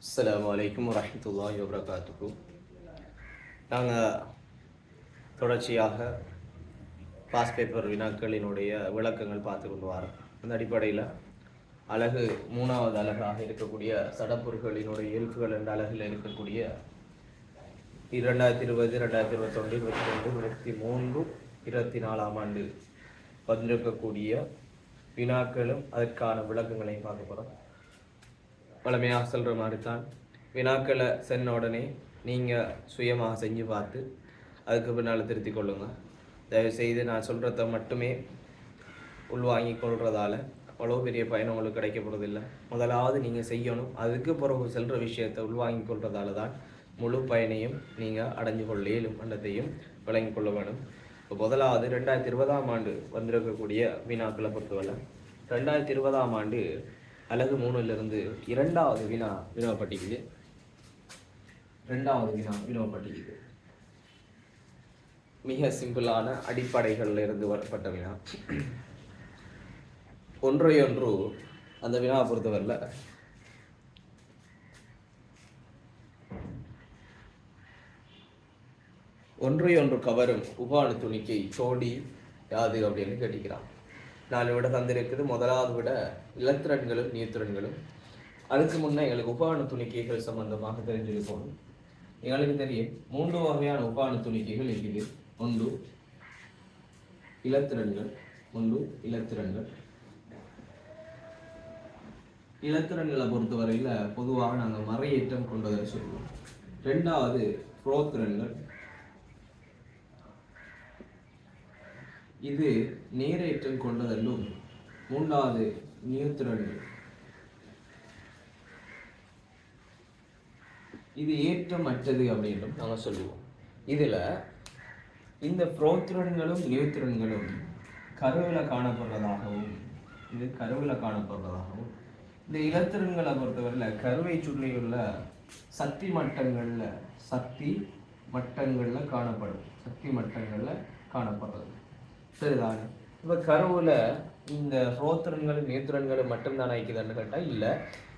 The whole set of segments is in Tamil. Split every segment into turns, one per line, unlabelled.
அஸ்ஸலாமு அலைக்கும் வரஹ்மத்துல்லாஹி வபரகாத்துஹு. நாங்கள் தொடர்ச்சியாக பாஸ் பேப்பர் வினாக்களினுடைய விளக்கங்கள் பார்த்து கொண்டு வரோம். அந்த அடிப்படையில் அழகு 3வது அழகாக இருக்கக்கூடிய சடப்பொருட்களினுடைய இயல்புகள் என்ற அழகில் இருக்கக்கூடிய 2020, 2021, 22, 23, 24ஆம் ஆண்டு வந்திருக்கக்கூடிய வினாக்களும் அதற்கான விளக்கங்களையும் பார்க்க போகிறோம். வளமையாக சொல்கிற மாதிரி தான் வினாக்களை சென்ன உடனே நீங்கள் சுயமாக செஞ்சு பார்த்து அதுக்கு பின்னால் திருத்தி கொள்ளுங்கள். தயவுசெய்து நான் சொல்கிறத மட்டுமே உள்வாங்கி கொள்றதால அவ்வளோ பெரிய பயணம் உங்களுக்கு கிடைக்கப்படுறதில்லை. முதலாவது நீங்கள் செய்யணும், அதுக்கு பிறகு செல்கிற விஷயத்தை உள்வாங்கி கொள்றதால தான் முழு பயனையும் நீங்கள் அடைஞ்சு கொள்ள இயலும் என்றதையும் விளங்கி கொள்ள வேணும். இப்போ முதலாவது 2020ஆம் ஆண்டு வந்திருக்கக்கூடிய வினாக்களை பொறுத்தவரை 2020ஆம் ஆண்டு அழகு 3லிருந்து 2வது வினாப்பட்டிக்குது. 2வது வினாப்பட்டிக்குது மிக சிம்பிளான அடிப்படைகளில் இருந்து வரப்பட்ட வினா. ஒன்றையொன்று அந்த வினாவை பொறுத்தவரையில் ஒன்றையொன்று கவரும் உபாணு துணிக்கை சோடி யாது அப்படின்னு கேட்டிக்கிறான். 4 விட தந்திருக்குது. முதலாவது விட இலத்திரன்களும் நியூத்திரன்களும். அதுக்கு முன்னே எங்களுக்கு உபாணு துணிக்கைகள் சம்பந்தமாக தெரிஞ்சிருக்கணும். எங்களுக்கு தெரியும் 3 வகையான உபாணு துணிக்கைகள் இருக்குது. ஒன்று இலத்திரன்கள். இலத்திரன்களை பொறுத்தவரையில் பொதுவாக நாங்கள் மறையேற்றம் கொண்டதை சொல்லுவோம். 2வது புரோத்திரன்கள். இது நீரேற்றம் கொண்டதெல்லும். 3வது நியூத்திரன்கள். இது ஏற்றமற்றது அப்படின்னும் நாங்கள் சொல்லுவோம். இதில் இந்த புரோத்திரன்களும் நியூத்திரன்களும் கருவில் காணப்படுறதாகவும் இந்த இலத்திரன்களை பொறுத்தவரையில் கருவை சுற்றியுள்ள சக்தி மட்டங்களில் காணப்படுறது. சரிதானே? இப்போ கருவில் இந்த புரோத்திரன்களும் நியூத்திரன்களும் மட்டும்தான் ஆயிக்குதுன்னு கேட்டால் இல்லை,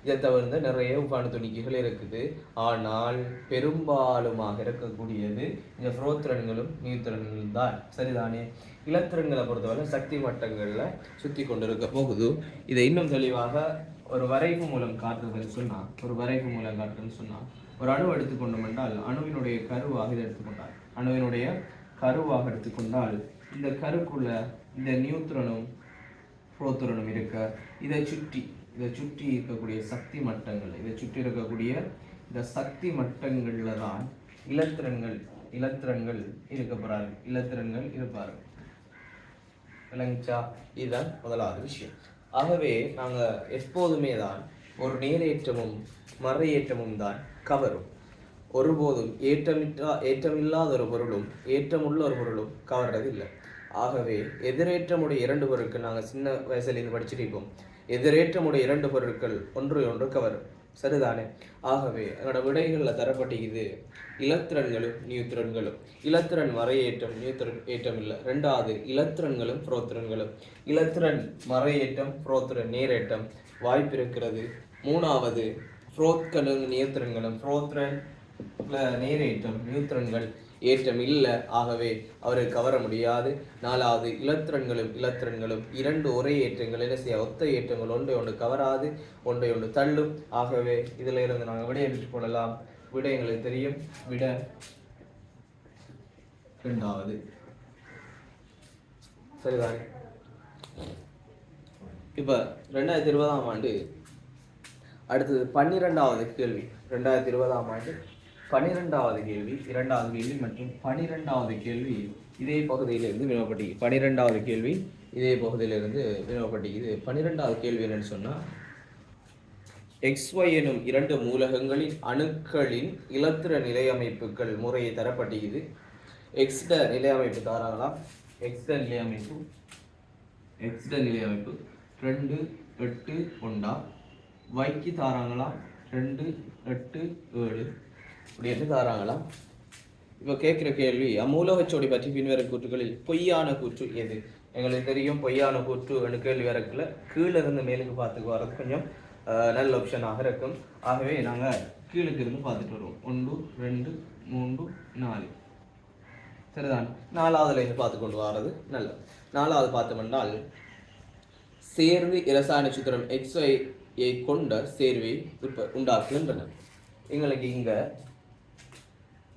இதை தவிர்த்து நிறைய உபாணு துணிக்கைகள் இருக்குது. ஆனால் பெரும்பாலுமாக இருக்கக்கூடியது இந்த புரோத்திரன்களும் நியூத்திரன்களும் தான். சரிதானே? இலத்திரன்களை பொறுத்தவரை சக்தி மட்டங்களில் சுற்றி கொண்டு இருக்க போகுது. இதை இன்னும் தெளிவாக ஒரு வரைவு மூலம் காட்டுறதுன்னு சொன்னால் ஒரு அணு எடுத்துக்கொண்டோம் என்றால் அணுவினுடைய கருவாக இதை எடுத்துக்கொண்டால் இந்த கருக்குள்ள இந்த நியூத்திரனும் புரோத்திரனும் இருக்க இதை சுற்றி இருக்கக்கூடிய சக்தி மட்டங்கள், இந்த சக்தி மட்டங்கள்ல தான் இலத்திரன்கள் இருப்பார்கள். விளங்குச்சா? இதுதான் முதலாவது விஷயம். ஆகவே நாங்கள் எப்போதுமே தான் ஒரு நேரேற்றமும் மறையேற்றமும் தான் கவரும். ஒருபோதும் ஏற்றமில்லாத ஒரு பொருளும் ஏற்றமுள்ள ஒரு பொருளும் கவர்றது இல்லை. ஆகவே எதிரேற்றமுடைய 2 பொருட்கள் நாங்கள் சின்ன வயசுலேருந்து படிச்சுட்டு இருக்கோம். எதிரேற்றமுடைய 2 பொருட்கள் ஒன்று கவரும். சரிதானே? ஆகவே என்னோட விடைகளில் தரப்பட்டிருக்குது இலத்திரன்களும் நியூத்திரன்களும். இலத்திரன் மறையேற்றம், நியூத்திரன் ஏற்றம் இல்லை. 2வது இலத்திரன்களும் புரோத்திரன்களும். இலத்திரன் மறையேற்றம், புரோத்திரன் நேரேற்றம் வாய்ப்பு இருக்கிறது. 3வது புரோத்களும் நியூத்திரன்களும். புரோத்திரன் நேரேற்றம், நியூத்திரன்கள் ஏற்றம் இல்லை. ஆகவே அவரை கவர முடியாது. 4வது இலத்திரன்களும் 2 ஒரே ஏற்றங்கள் என்ன செய்ய ஒத்த ஏற்றங்கள் ஒன்று கவராது, ஒன்று தள்ளும். ஆகவே இதில் இருந்து நாங்கள் விடையை பெற்றுக் கொள்ளலாம். விடை எங்களுக்கு தெரியும். விட 2வது. சரிதானே? இப்போ 2020ஆம் ஆண்டு அடுத்தது 12வது கேள்வி. 2020ஆம் ஆண்டு 12வது கேள்வி, 2வது கேள்வி மற்றும் 12வது கேள்வி இதே பகுதியிலிருந்து வினவப்பட்டிருக்கு. 12வது கேள்வி இதே பகுதியிலிருந்து வினவப்பட்டிருக்குது. 12வது கேள்வி என்னன்னு சொன்னால், XY எனும் 2 மூலகங்களின் அணுக்களின் இலத்திர நிலையமைப்புகள் முறையை தரப்பட்டிருக்குது. எக்ஸ்ட நிலையமைப்பு தாராங்களாம். எக்ஸ்ட நிலையமைப்பு 2, 8, 1. வைக்கு தாராங்களாம் 2, 8, 7 இப்படி தாராங்களாம். இப்போ கேட்குற கேள்வி, அம்மூலகச்சோடி பற்றி பின்வரும் கூற்றுகளில் பொய்யான கூற்று எது? எங்களுக்கு தெரியும் பொய்யான கூற்று கேள்வி வரக்குள்ள கீழே இருந்து மேலுக்கு பார்த்துக்கு வரது கொஞ்சம் நல்ல ஆப்ஷனாக இருக்கும். ஆகவே நாங்கள் கீழுக்கு இருந்து பார்த்துட்டு வருவோம். 1 2 3 4 சரிதான். 4வதுல இருந்து பார்த்து கொண்டு வர்றது நல்லது. 4வது பார்த்தோம்னால் சேர்வு இரசாயன சூத்திரம் XYயை கொண்ட சேர்வை உண்டாக்குகின்றன. எங்களுக்கு இங்க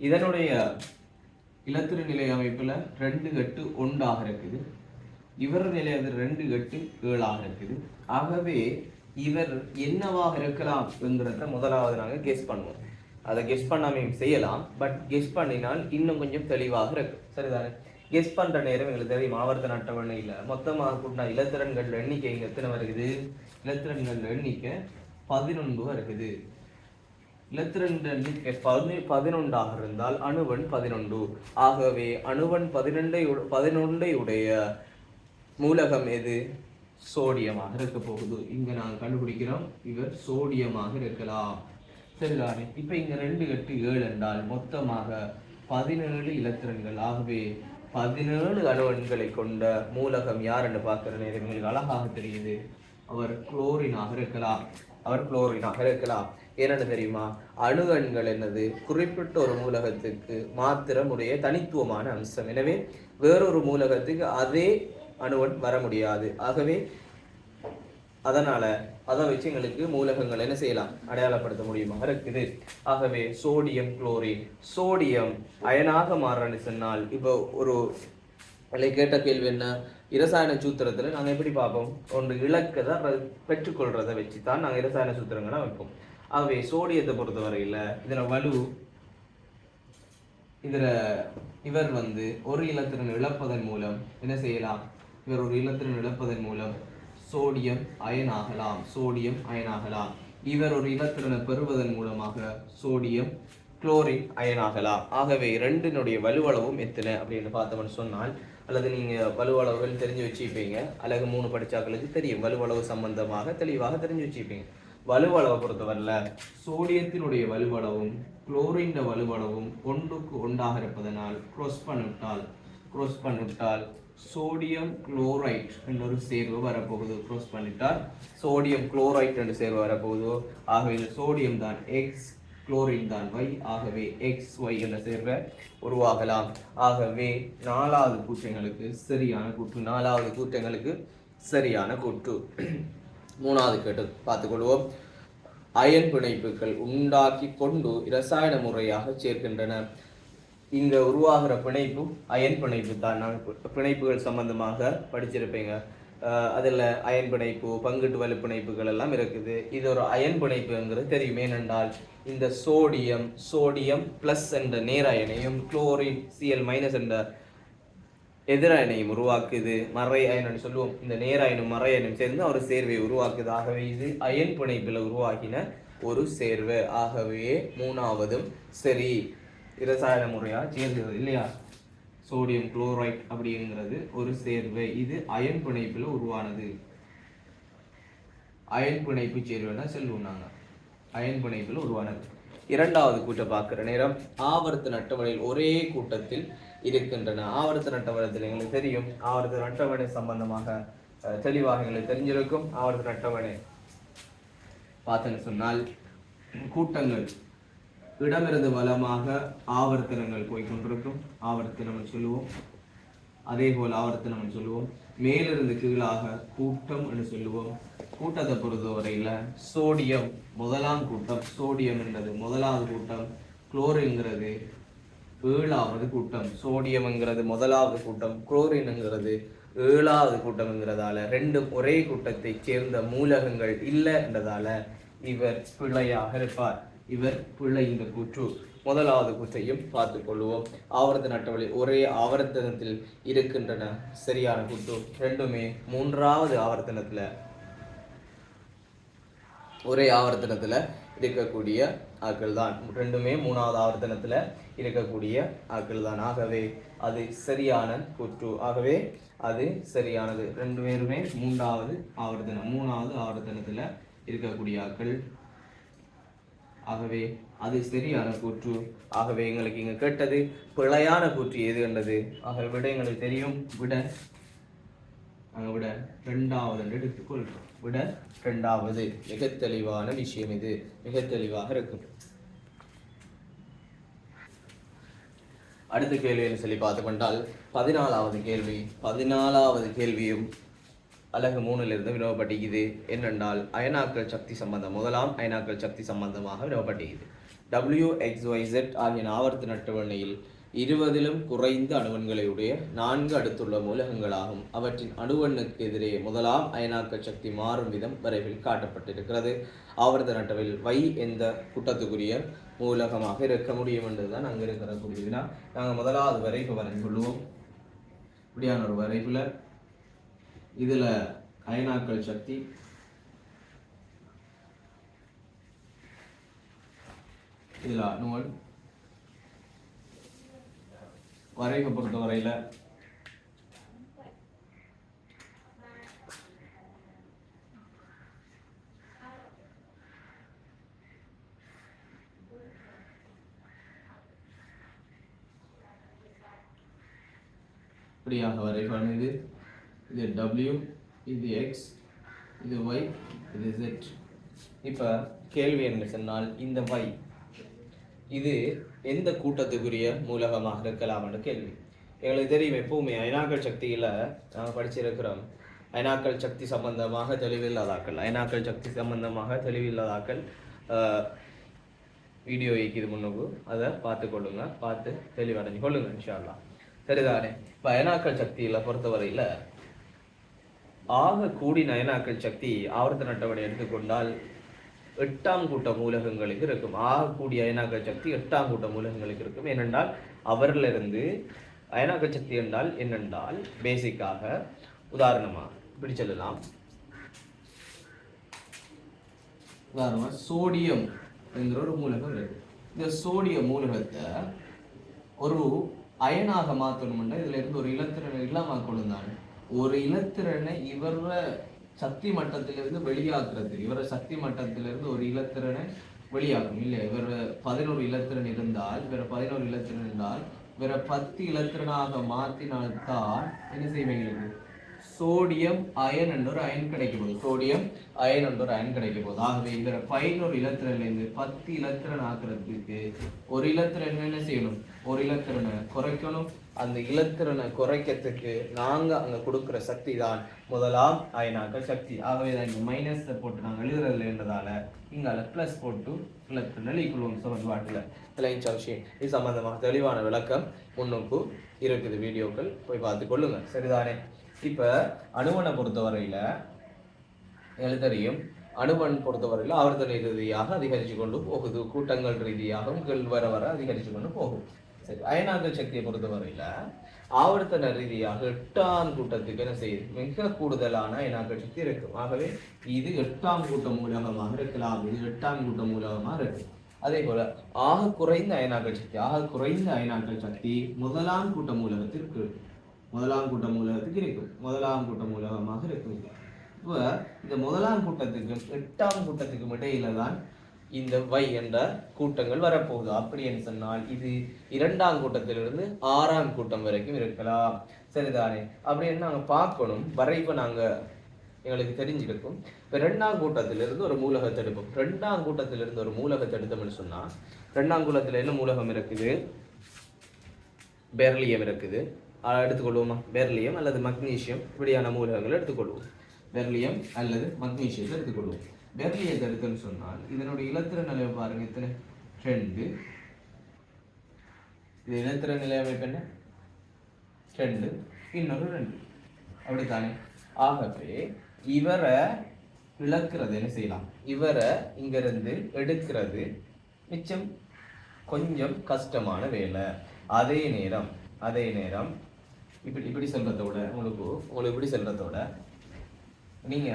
இதனுடைய இலத்திர நிலை அமைப்புல 2 கட்டு 1 இருக்குது. இவர் நிலை அது 2 கட்டு 7 இருக்குது. ஆகவே இவர் என்னவாக இருக்கலாம் என்கிறத முதலாவது நாங்கள் கெஸ் பண்ணுவோம். அதை கெஸ் பண்ணாமையும் செய்யலாம். பட் கெஸ் பண்ணினால் இன்னும் கொஞ்சம் தெளிவாக இருக்கும். சரிதானே? கெஸ் பண்ற நேரம் எங்களுக்கு தெரியும். ஆவர்த்தன அட்டவணையில் மொத்தமாக கூட்டினா இலத்திரன்கள் எண்ணிக்கை இங்க எத்தனை வருகிறது? இலத்திரன்கள் எண்ணிக்கை 11 இருக்குது. இலத்திரன்கள் எண்ணிக்கை 11 இருந்தால் அணுவன் 11. ஆகவே அணுவன் 11 உடைய மூலகம் எது? சோடியமாக இருக்க போகுது. இங்க நாங்கள் கண்டுபிடிக்கிறோம் இவர் சோடியமாக இருக்கலாம். சரிதானே? இப்ப இங்க 2 கட்டு 7 என்றால் மொத்தமாக 17 இலத்திரன்கள். ஆகவே 17 அணுவன்களை கொண்ட மூலகம் யார் என்று பார்க்கிற நேரம் எங்களுக்கு அழகாக தெரியுது. அவர் குளோரினாக இருக்கலாம். ஏன்னு தெரியுமா? அணுகண்கள் என்னது? குறிப்பிட்ட ஒரு மூலகத்துக்கு மாத்திரம் உடைய தனித்துவமான அம்சம். எனவே வேறொரு மூலகத்துக்கு அதே அணுவன் வர முடியாது. ஆகவே அதனால அதை வச்சு எங்களுக்கு மூலகங்கள் என்ன செய்யலாம்? அடையாளப்படுத்த முடியுமா இருக்குது. ஆகவே சோடியம் குளோரின், சோடியம் அயனாக மாறன்னு சொன்னால் இப்போ ஒரு கேட்ட கேள்வி என்ன? இரசாயன சூத்திரத்துல நாங்க எப்படி பார்ப்போம்? ஒன்று இலக்கதை பெற்றுக்கொள்றதை வச்சுதான் நாங்க இரசாயன சூத்திரங்களை வைப்போம். ஆகவே சோடியத்தை பொறுத்தவரையில இவர் ஒரு இலத்திரன் இழப்பதன் மூலம் என்ன செய்யலாம்? இவர் ஒரு இலத்திரன் இழப்பதன் மூலம் சோடியம் அயனாகலாம். இவர் ஒரு இலத்திரனை பெறுவதன் மூலமாக சோடியம் குளோரின் அயனாகலாம். ஆகவே 2னுடைய வலுவளவும் எத்தனை அப்படின்னு பார்த்தோம்னு சொன்னால், அல்லது நீங்க வலுவளவுகள் தெரிஞ்சு வச்சுப்பீங்க. அழகு 3 படிச்சாக்களுக்கு தெரியும். வலுவளவு சம்பந்தமாக தெளிவாக தெரிஞ்சு வச்சுப்பீங்க. வலுவளவை பொறுத்தவரையில சோடியத்தினுடைய வலுவளவும் குளோரின் வலுவளவும் 1க்கு 1 இருப்பதனால் cross பண்ணிட்டால் சோடியம் குளோரைட் என்ற சேர்வு வரப்போகுது. க்ரோஸ் பண்ணிட்டால் சோடியம் குளோரைட் என்ற சேர்வு வரப்போகுது. ஆகவே சோடியம் தான் X, குளோரின் தான் Y. ஆகவே XY என்ற சேர்வை உருவாகலாம். ஆகவே 4வது கூற்றங்களுக்கு சரியான கூற்று. 3வது கேட்டு பார்த்துக்கொள்வோம். அயன் பிணைப்புகள் உண்டாக்கி கொண்டு இரசாயன முறையாக சேர்க்கின்றன. இங்க உருவாகிற பிணைப்பு அயன் பிணைப்பு தான். பிணைப்புகள் சம்பந்தமாக படிச்சிருப்பீங்க. அதில் அயன் பிணைப்பு, பங்குட்டு வலு பிணைப்புகள் எல்லாம் இருக்குது. இது ஒரு அயன் பிணைப்புங்கிறது தெரியும். ஏனென்றால் இந்த சோடியம் பிளஸ் என்ற நேர் அயனையும் குளோரின் Cl- என்ற எதிரயனையும் உருவாக்குது. மறை அயன் சொல்லுவோம். இந்த நேர் அயனும் மறை அயனும் சேர்ந்து ஒரு சேர்வை உருவாக்குது. ஆகவே இது அயன் பிணைப்பில் உருவாக்கின ஒரு சேர்வை. ஆகவே 3வதும் சரி, இரசாயன முறையா சேர்கிறது இல்லையா? சோடியம் குளோரைட் அப்படிங்கிறது ஒரு சேர்வை. இது அயன் பிணைப்பில் உருவானது. அயன் பிணைப்பு சேர்வைன்னா செல்வோம் நாங்க. அயன் பிணைப்பில் உருவானது. 2வது கூட்ட பார்க்கிற நேரம் ஆவர்த்தன அட்டவணையில் ஒரே கூட்டத்தில் இருக்கின்றன. ஆவர்த்தன அட்டவணையில் எங்களுக்கு தெரியும். ஆவர்த்தன அட்டவணை சம்பந்தமாக தெளிவாக எங்களுக்கு தெரிஞ்சிருக்கும். ஆவர்த்தன அட்டவணை பார்த்தேன்னு சொன்னால் கூட்டங்கள் இடமிருந்து வலமாக ஆவர்த்தனங்கள் போய்கொண்டிருக்கும். ஆவர்த்தனம் சொல்லுவோம். அதே போல் ஆவர்த்தனம் சொல்லுவோம். மேலிருந்து கீழாக கூட்டம் என்று சொல்லுவோம். கூட்டத்தை பொறுத்தவரையில சோடியம் முதலாம் கூட்டம். சோடியம் என்றது 1வது கூட்டம். குளோரின்ங்கிறது 7வது கூட்டம். சோடியம்ங்கிறது 1வது கூட்டம். குளோரின்ங்கிறது 7வது கூட்டம்ங்கிறதால 2 ஒரே கூட்டத்தை சேர்ந்த மூலகங்கள் இல்லை என்றதால இவர் பிழையாக இருப்பார். இவர் பிழை. இந்த கூற்று 1வது கூற்றையும் பார்த்துக் கொள்வோம். ஆவர்த்தன அட்டவணை ஒரே ஆவர்த்தனத்தில் இருக்கின்றன. சரியான கூற்று. 2மே 3வது ஆவர்த்தனத்துல ஒரே ஆவர்த்தனத்துல இருக்கக்கூடிய ஆட்கள் தான். 2மே 3வது ஆவர்த்தனத்துல இருக்கக்கூடிய ஆட்கள் தான். ஆகவே அது சரியான கூற்று. ஆகவே அது சரியானது. 2 பேருமே 3வது ஆவர்த்தனத்துல இருக்கக்கூடிய ஆட்கள். ஆகவே அது சரியான கூற்று. ஆகவே எங்களுக்கு இங்க கேட்டது பிழையான கூற்று எது என்றது. ஆகவே விட எங்களுக்கு தெரியும். விட நாங்கள் விட ரெண்டாவது என்று எடுத்துக்கொள்கிறோம். விட ரெண்டாவது. மிக தெளிவான விஷயம் இது, மிக தெளிவாக இருக்கும். அடுத்த கேள்வின்னு சொல்லி பார்த்துக்கொண்டால் 14வது கேள்வி. 14வது கேள்வியும் அலகு 3லிருந்து வினவப்பட்டிருக்குது. என்னென்றால் அயனாக்கல் சக்தி சம்பந்தம், முதலாம் அயனாக்கல் சக்தி சம்பந்தமாக வினவப்பட்டிருக்குது. WXYZ ஆகிய ஆவர்த்தன அட்டவணையில் 20லும் குறைந்த அணுவன்களையுடைய 4 அடுத்துள்ள மூலகங்களாகும். அவற்றின் அணுவனுக்கு எதிரே முதலாம் அயனாக்கல் சக்தி மாறும் விதம் வரைவில் காட்டப்பட்டிருக்கிறது. ஆவர்த்தன அட்டவணையில் Y எந்த கூட்டத்துக்குரிய மூலகமாக இருக்க முடியும் என்றுதான் அங்கே இருக்கக்கூடியதுன்னா, நாங்கள் முதலாவது வரைப்பு வரைந்துள்ளோம். இப்படியான ஒரு வரைப்புல இதுல அயனாக்கல் சக்தி, இதுல அணுவன் வரைவை பொறுத்தவரையில இப்படியாக வரைபாடு. இது W, இது X, இது Y, இது Z. இப்போ கேள்வி என்ன சொன்னால், இந்த Y இது எந்த கூட்டத்துக்குரிய மூலகமாக இருக்கலாம் என்ற கேள்வி. எங்களுக்கு தெரியும், எப்பவுமே அயனாக்கல் சக்தியில் நாங்கள் படிச்சிருக்கிறோம். அயனாக்கல் சக்தி சம்பந்தமாக தெளிவில்லாதாக்கள், அயனாக்கல் சக்தி சம்பந்தமாக தெளிவில்லாதாக்கள் வீடியோ இது முன்னுக்கு அதை பார்த்து கொள்ளுங்க, பார்த்து தெளிவடைஞ்சு கொள்ளுங்க இன்ஷா அல்லாஹ். சரிதானே? இப்போ அயனாக்கல் சக்தியில் பொறுத்தவரையில் ஆக கூடின அயனாக்கல் சக்தி ஆவர்த்தன அட்டவணை எடுத்துக்கொண்டால் 8ஆம் கூட்ட மூலகங்களுக்கு இருக்கும். ஆக கூடிய அயனாக்கல் சக்தி 8ஆம் கூட்ட மூலகங்களுக்கு இருக்கும். ஏனென்றால் அவரிலிருந்து அயனாக்கல் சக்தி என்றால் என்னென்றால் பேசிக்காக உதாரணமாக இப்படி சொல்லலாம். உதாரணமாக சோடியம் என்கிற ஒரு மூலகம் இருக்கு. இந்த சோடியம் மூலகத்தை ஒரு அயனாக மாற்றணும்னா இதுல இருந்து ஒரு இலத்திரனை இல்லாம கொள்ளுந்தாங்க. ஒரு இலத்திரனை இவர சக்தி மட்டத்திலிருந்து வெளியாக்குறது, இவர சக்தி மட்டத்திலிருந்து ஒரு இலத்திரனை வெளியாகும் இல்லையா? இவர் 11 இலத்திரன் இருந்தால், இவர 11 இலத்திரன் இருந்தால் இவர 10 இலத்திரனாக மாற்றினால்தான் என்ன செய்வீங்க? சோடியம் அயன் என்ற ஒரு அயன் கிடைக்க போகுது. சோடியம் அயன் என்ற ஒரு அயன் கிடைக்க போகுது. ஆகவே இவர 11 இலத்திரன்லேருந்து 10 இலத்திரன் ஆக்குறதுக்கு ஒரு இலத்திரன் என்ன செய்யணும்? ஒரு இலத்திரனை குறைக்கணும். அந்த இலத்திரனை குறைக்கிறதுக்கு நாங்க அங்க கொடுக்குற சக்தி தான் முதலாம் அயனாக்கல் சக்தி. ஆகவே தான் இங்க மைனஸ் போட்டு நாங்கள் எழுதுறதுல என்றதால இங்கால பிளஸ் போட்டு இலத்திரனை ஈக்குவல் சமன்பாட்டில் விளைஞ்ச விஷயம். இது சம்பந்தமாக தெளிவான விளக்கம் முன்னுக்கு இருக்குது. வீடியோக்கள் போய் பார்த்து கொள்ளுங்க. சரிதானே? இப்ப அணுவனை பொறுத்தவரையில எழுத்தறியும். அணுவன் பொறுத்தவரையில் ஆவர்த்தனை ரீதியாக அதிகரித்து கொண்டு போகுது, கூட்டங்கள் ரீதியாகவும் வர வர அதிகரித்து கொண்டு போகும். சரி, அயனாக்கல் சக்தியை பொறுத்தவரையில ஆவர்த்தன ரீதியாக 8ஆம் கூட்டத்துக்கு என்ன செய்யுது? மிக கூடுதலான அயனாக்கல் சக்தி இருக்கும். ஆகவே இது 8ஆம் கூட்ட மூலகமாக இருக்கலாம், இது 8ஆம் கூட்ட மூலகமாக இருக்கு. அதே போல ஆக குறைந்த அயனாக்கல் சக்தி, ஆக குறைந்த அயனாக்கல் சக்தி முதலாம் கூட்ட மூலகத்திற்கு முதலாம் கூட்ட மூலகத்துக்கு இருக்கும், முதலாம் கூட்ட மூலகமாக இருக்கும். இப்போ இந்த முதலாம் கூட்டத்துக்கும் 8ஆம் கூட்டத்துக்கும் இடையில தான் இந்த Y என்ற கூட்டங்கள் வரப்போகுது. அப்படி என்று சொன்னால் இது 2ஆம் கூட்டத்திலிருந்து 6ஆம் கூட்டம் வரைக்கும் இருக்கலாம். சரிதானே? அப்படின்னு நாங்கள் பார்க்கணும். வரைவை நாங்கள் எங்களுக்கு தெரிஞ்சிருக்கும். இப்போ 2ஆம் கூட்டத்திலிருந்து ஒரு மூலகத்தை எடுப்போம். 2ஆம் கூட்டத்திலிருந்து ஒரு மூலகத்தை எடுத்தோம்னு சொன்னால் 2ஆம் கூட்டத்தில் என்ன மூலகம் இருக்குது? பெர்லியம் இருக்குது. எடுத்துக்கொள்வோமா? பெர்லியம் அல்லது மக்னீசியம் இப்படியான மூலகங்களை எடுத்துக்கொள்வோம். பெர்லியம் அல்லது மக்னீசியத்தை எடுத்துக்கொள்வோம். பெர்லியத்தை எடுத்துன்னு சொன்னால் இதனுடைய இலத்திர நிலையை பாருங்க, எத்தனை? 2. இது இலத்திர நிலை அமைப்பு என்ன? 2, இன்னொரு 2. அப்படித்தானே? ஆகவே இவரை இழக்கிறது என்ன செய்யலாம்? இவரை இங்கிருந்து எடுக்கிறது மிச்சம் கொஞ்சம் கஷ்டமான வேலை. அதே நேரம் இப்படி செல்றதோட உங்களுக்கு இப்படி செல்றதோட நீங்க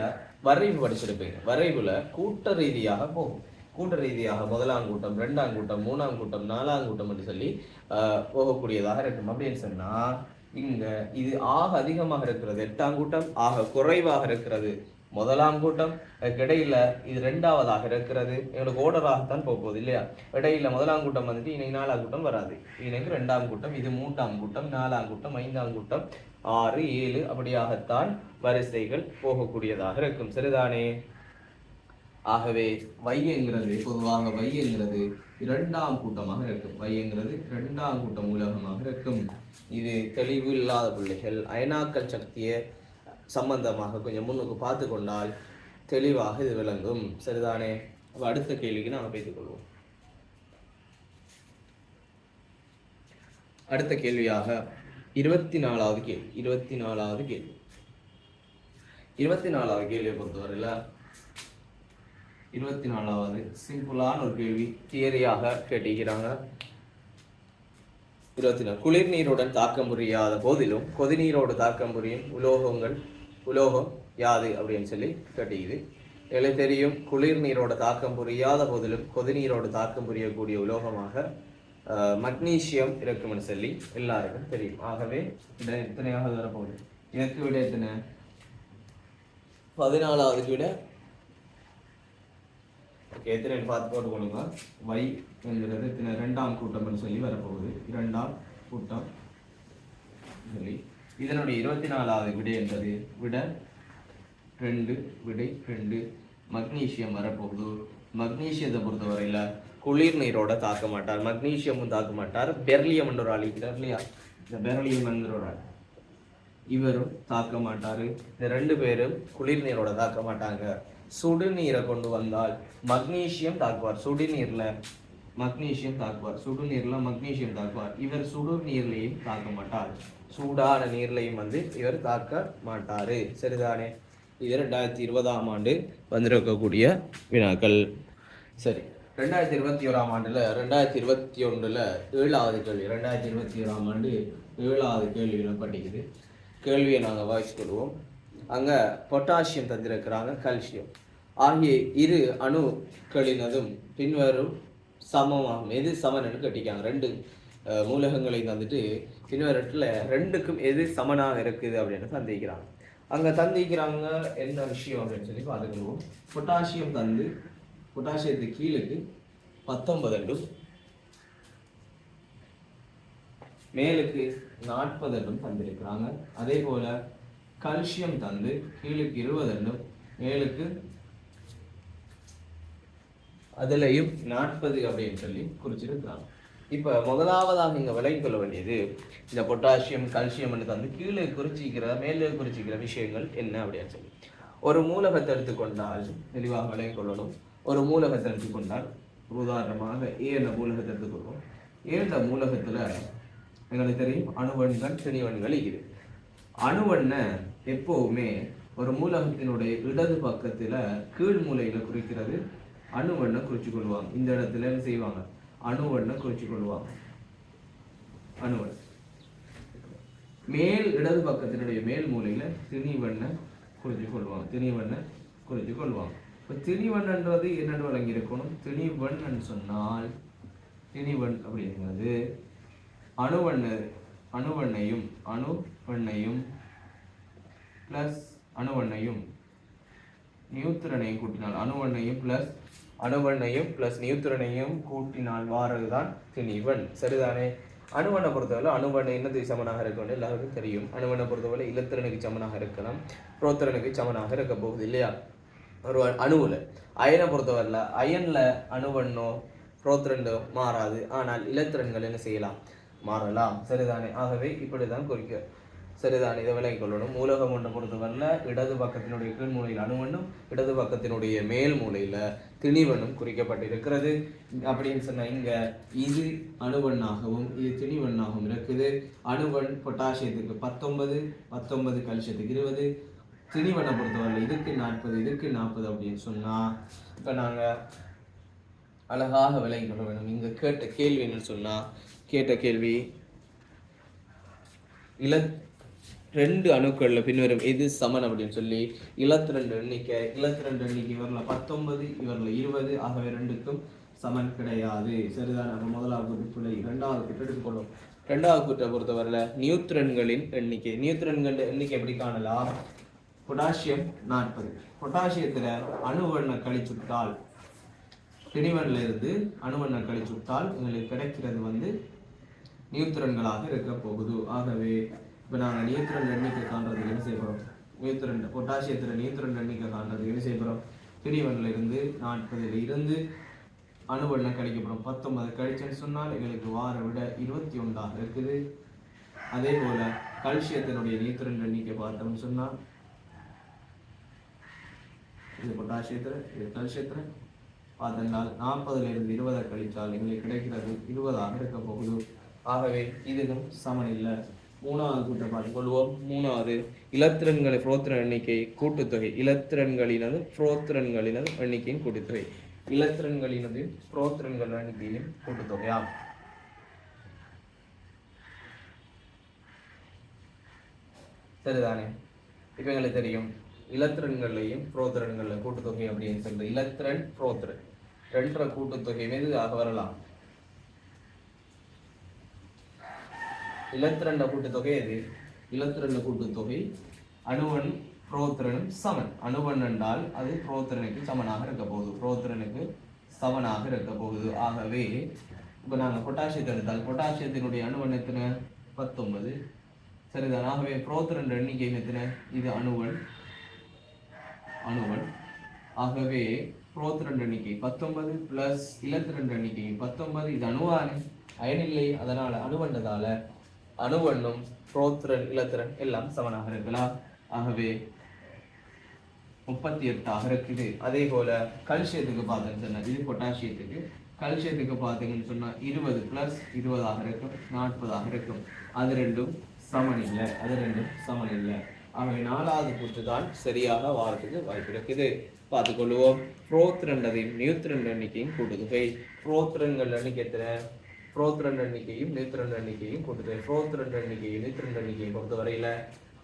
வரைவு படிச்சிருப்பீங்க. வரைவுல கூட்ட ரீதியாக போகும். கூட்ட ரீதியாக முதலாம் கூட்டம், 2ஆம் கூட்டம், 3ஆம் கூட்டம், 4ஆம் கூட்டம் என்று சொல்லி போகக்கூடியதாக இருக்கும். அப்படின்னு சொன்னா இங்க இது ஆக அதிகமாக இருக்கிறது 8ஆம் கூட்டம், ஆக குறைவாக இருக்கிறது முதலாம் கூட்டம், இடையில இது 2ஆவதாக இருக்கிறது. எங்களுக்கு ஓர்டராகத்தான் போகுது இல்லையா? இடையில முதலாம் கூட்டம் வந்துட்டு இன்னைக்கு 4ஆம் கூட்டம் வராது, இன்னைக்கு 2ஆம் கூட்டம், இது 3ஆம் கூட்டம், 4ஆம் கூட்டம், 5ஆம் கூட்டம், 6 7 அப்படியாகத்தான் வரிசைகள் போகக்கூடியதாக இருக்கும். சரிதானே? ஆகவே வைங்கிறது பொதுவாக வைங்கிறது இரண்டாம் கூட்டமாக இருக்கும். வைங்கிறது இரண்டாம் கூட்ட மூலகமாக இருக்கும். இது தெளிவு இல்லாத பிள்ளைகள் அயனாக்கல் சக்தியை சம்பந்தமாக கொஞ்சம் முன்னுக்கு பார்த்து கொண்டால் தெளிவாக இது விளங்கும். சரிதானே? அடுத்த கேள்விக்கு நாங்கள் பேசிக்கொள்வோம். அடுத்த கேள்வியாக 24வது கேள்வி. 24வது கேள்வி 24வது கேள்வியை பொறுத்தவரையில் 24வது சிம்பிளான ஒரு கேள்வி, தியரியாக கேட்டிருக்கிறாங்க. 24 குளிர் நீருடன் தாக்கம் புரியாத போதிலும் கொதிநீரோடு தாக்கம் புரியும் உலோகம் யாது அப்படின்னு சொல்லி கேட்டிக்குது. எங்களுக்கு தெரியும், குளிர் நீரோட தாக்கம் புரியாத போதிலும் கொதிநீரோடு தாக்கம் புரியக்கூடிய உலோகமாக மக்னீசியம் இருக்கும்னு சொல்லி எல்லாருக்கும் தெரியும். ஆகவே எத்தனையாக வரப்போகுது? இதற்கு விட எத்தனை? 14வது விட ஓகே, எத்தனை பார்த்து போட்டுக்கொள்ளுங்க. வை என்கிறது எத்தனை? 2ஆம் கூட்டம்னு சொல்லி வரப்போகுது. 2ஆம் கூட்டம் சொல்லி இதனுடைய 24வது விடை என்பது விட 2 விடை 2 மக்னீசியம் வரப்போகுது. மக்னீசியத்தை பொறுத்தவரையில் குளிர் நீரோட தாக்க மாட்டார், மக்னீசியமும் தாக்க மாட்டார். பெர்லியம் என்ற ஒரு ஆள் இருக்கிறார் இல்லையா, இந்த பெர்லியம் என்கிற ஒரு ஆள், இவரும் தாக்க மாட்டாரு. இந்த 2 பேரும் குளிர் நீரோட தாக்க மாட்டாங்க. சுடுநீரை கொண்டு வந்தால் மக்னீசியம் தாக்குவார். சுடுநீர்ல மக்னீசியம் தாக்குவார், சுடுநீர்ல மக்னீசியம் தாக்குவார். இவர் சுடு நீர்லையும் தாக்க மாட்டார், சூடான நீர்லையும் இவர் தாக்க மாட்டாரு. சரிதானே? இது 2020ஆம் ஆண்டு வந்திருக்கக்கூடிய வினாக்கள். சரி, 2021ஆம் ஆண்டுல 2021ல் 7வது கேள்வி, 2021ஆம் ஆண்டு 7வது கேள்வியில படிக்குது. கேள்வியை நாங்கள் வாய்ஸ் கொள்வோம். அங்கே பொட்டாசியம் தந்திருக்கிறாங்க, கால்சியம் ஆகிய இரு அணுக்களினதும் பின்வரும் சமமாகும். எது சமன்னு கட்டிக்காங்க. 2 மூலகங்களை தந்துட்டு பின்வரத்தில் 2க்கும் எது சமனாக இருக்குது அப்படின்னு சந்திக்கிறாங்க. அங்கே தந்திக்கிறாங்க என்ன விஷயம் அப்படின்னு சொல்லி பார்த்துக்கணும். பொட்டாசியம் தந்து பொட்டாசியத்துக்கு கீழுக்கு 19 மேலுக்கு 40 தந்திருக்கிறாங்க. அதே போல கால்சியம் தந்து கீழுக்கு 20 மேலுக்கு அதுலயும் 40 அப்படின்னு சொல்லி குறிச்சிருக்கிறாங்க. இப்ப முதலாவதாக நீங்க விளங்கிக் கொள்ள வேண்டியது, இந்த பொட்டாசியம் கால்சியம் தந்து கீழே குறிச்சிக்கிற மேலே குறிச்சிக்கிற விஷயங்கள் என்ன அப்படின்னு சொல்லி ஒரு மூலகத்தை எடுத்துக்கொண்டால் தெளிவாக விளங்கிக் கொள்ளணும். ஒரு மூலகத்தை எடுத்துக்கொண்டால் உதாரணமாக ஏழு மூலகத்தை எடுத்துக்கொள்வோம். 7 மூலகத்துல எங்களுக்கு தெரியும் அணுவன்கள் திணிவன்கள் இருக்குது. அணுவண்ணை எப்பவுமே ஒரு மூலகத்தினுடைய இடது பக்கத்துல கீழ் மூலையில குறிக்கிறது அணுவண்ணை குறிச்சு கொள்வாங்க. இந்த இடத்துல என்ன செய்வாங்க? அணுவண்ணை குறிச்சு கொள்வாங்க. அணுவன் மேல் இடது பக்கத்தினுடைய மேல் மூலையில திணிவண்ணை குறிச்சு கொள்வாங்க. திணிவண்ணை குறிச்சு கொள்வாங்க. இப்போ திணிவன்ன்றது என்னென்னு வழங்கி இருக்கணும்? திணிவன் சொன்னால் திணிவன் அப்படிங்கிறது அணுவண்ணையும் பிளஸ் அணுவண்ணையும் நியூத்திரனையும் கூட்டினால் அணுவண்ணையும் பிளஸ் நியூத்திரனையும் கூட்டினால் வாரதுதான் திணிவன். சரிதானே? அணுவண்ணை பொறுத்தவரை அணுவண்ணை என்னத்துக்கு சமனாக இருக்கணும் எல்லாருக்கும் தெரியும். அணுவண்ணை பொறுத்தவரை இலத்திரனுக்கு சமனாக இருக்கலாம், புரோத்திரனுக்கு சமனாக இருக்க போகுது இல்லையா? ஒரு அணுவில் அயனை பொறுத்தவரையில் அயனில் அணுவண்ணோ புரோத்திரண்டோ மாறாது, ஆனால் இலத்திரன்கள் என்ன செய்யலாம்? மாறலாம். சரிதானே? ஆகவே இப்படிதான் குறிக்க. சரிதானே? இதை விளங்கிக் கொள்ளணும். மூலகம் ஒன்றை பொறுத்தவரையில் இடது பக்கத்தினுடைய கீழ் மூலையில் அணுவண்ணும் இடது பக்கத்தினுடைய மேல் மூலையில் திணிவண்ணும் குறிக்கப்பட்டிருக்கிறது. அப்படின்னு சொன்ன இங்க இது அணுவண்ணாகவும் இது திணிவண்ணாகவும் இருக்குது. அணுவன் பொட்டாசியத்துக்கு 19 கால்சியத்துக்கு 20, திணிவண்ணை பொறுத்தவரையில் இதுக்கு 40 இதுக்கு 40 அப்படின்னு சொன்னா இப்போ நாங்கள் அழகாக விளங்கிக் கொள்ள வேண்டும். இங்க கேட்ட கேள்வி என்னன்னு சொன்னா, கேட்ட கேள்வி 2 அணுக்கள்ல பின்வரும் எது சமன் அப்படின்னு சொல்லி இலத்திரண்டு எண்ணிக்கை இவரில் 19 இவரில் 20, ஆகவே 2க்கும் சமன் கிடையாது. சரிதான்? நம்ம முதலாவது பிள்ளை 2வது கூற்றை எடுத்துக்கொள்ளும். 2வது கூற்றை பொறுத்தவரையில் நியூத்திரன்களின் எண்ணிக்கை எப்படி காணலாம்? பொட்டாசியம் 40. பொட்டாசியத்துல அணுவண்ணை கழிச்சுட்டால் திணிவன்ல இருந்து அணுவண்ணை கழிச்சுட்டால் எங்களுக்கு கிடைக்கிறது நியூத்திரன்களாக இருக்க போகுது. ஆகவே இப்போ நாங்கள் நியூட்ரன் எண்ணிக்கை காண்றதுக்கு என்ன செய்யப்படுறோம்? நியூட்ரன் பொட்டாசியத்தில் நியூட்ரன் எண்ணிக்கை காண்றதுக்கு என்ன செய்யப்படுறோம்? திணிவனில் இருந்து 40 இருந்து அணுவெண்ணெய் கழிக்கப்படும். 19 கழிச்சுன்னு சொன்னால் எங்களுக்கு வார விட 21 இருக்குது. அதே போல கல்சியத்தினுடைய நியூட்ரன் எண்ணிக்கை பார்த்தோம்னு சொன்னால் இது பொட்டாசியத்தில் இது கல்சியத்தில் பார்த்தென்றால் 40 இருந்து 20 கழித்தால் எங்களுக்கு கிடைக்கிறது 20 இருக்க போகுது. ஆகவே இதுவும் சமன் இல்லை. மூணாவது கூட்ட பார்த்துக் கொள்வோம். மூணாவது இலத்திரன்களை புரோத்திரன் எண்ணிக்கை கூட்டுத்தொகை. இலத்திரன்களினது புரோத்திரன்களினது எண்ணிக்கையின் கூட்டுத்தொகை. இலத்திரன்களினது புரோத்திரன்கள் எண்ணிக்கையின் கூட்டுத்தொகையா? சரிதானே? இப்ப எங்களுக்கு தெரியும் இலத்திரன்களையும் புரோத்திரன்கள் கூட்டுத்தொகை அப்படின்னு சொல்றது. இலத்திரன் புரோத்திரன் ரெண்டரை கூட்டுத்தொகை மீது ஆக வரலாம். இலத்திரண்ட கூட்டுத்தொகை எது? இலத்திரண்ட கூட்டுத்தொகை அணுவன் புரோத்திரனும் சமன். அணுவன் என்றால் அது புரோத்திரனுக்கு சமனாக இருக்க போகுது. புரோத்திரனுக்கு சமனாக இருக்க போகுது. ஆகவே இப்போ நாங்கள் பொட்டாசியத்தை எடுத்தால் பொட்டாசியத்தினுடைய அணுவன் எத்தனை? 19. சரிதான். ஆகவே புரோத்திரன் எண்ணிக்கை எத்தனை? இது அணுவன். ஆகவே புரோத்திரன் எண்ணிக்கை 19 பிளஸ் இலத்திரன் எண்ணிக்கை 19. இது அணுவானு அயன் இல்லை, அதனால அணுவண்டதால அணுவண்ணும் புரோத்திரன் இலத்திரன் எல்லாம் சமனாக இருக்கலாம். ஆகவே 38 இருக்குது. அதே போல கல்சியத்துக்கு பார்த்தேன்னு சொன்னா இது பொட்டாசியத்துக்கு. கல்சியத்துக்கு பார்த்தீங்கன்னு சொன்னா 20 பிளஸ் 20 இருக்கும், 40 இருக்கும். அது ரெண்டும் சமன் இல்லை. ஆகவே நாலாவது கூற்று தான் சரியாக வாரத்துக்கு வாய்ப்பு இருக்குது. பார்த்துக்கொள்வோம். புரோத்திரண்டதையும் நியூத்திரன் எண்ணிக்கையும் கூட்டுத்தொகை. புரோத்திரன்கள் எண்ணிக்கை எத்தனை? புரோத்திரன் எண்ணிக்கையும் நியூத்திரன் எண்ணிக்கையும் கூட்டுத்தொகை. புரோத்திரன் எண்ணிக்கையும் நியூத்திரன் எண்ணிக்கையும் பொறுத்தவரையில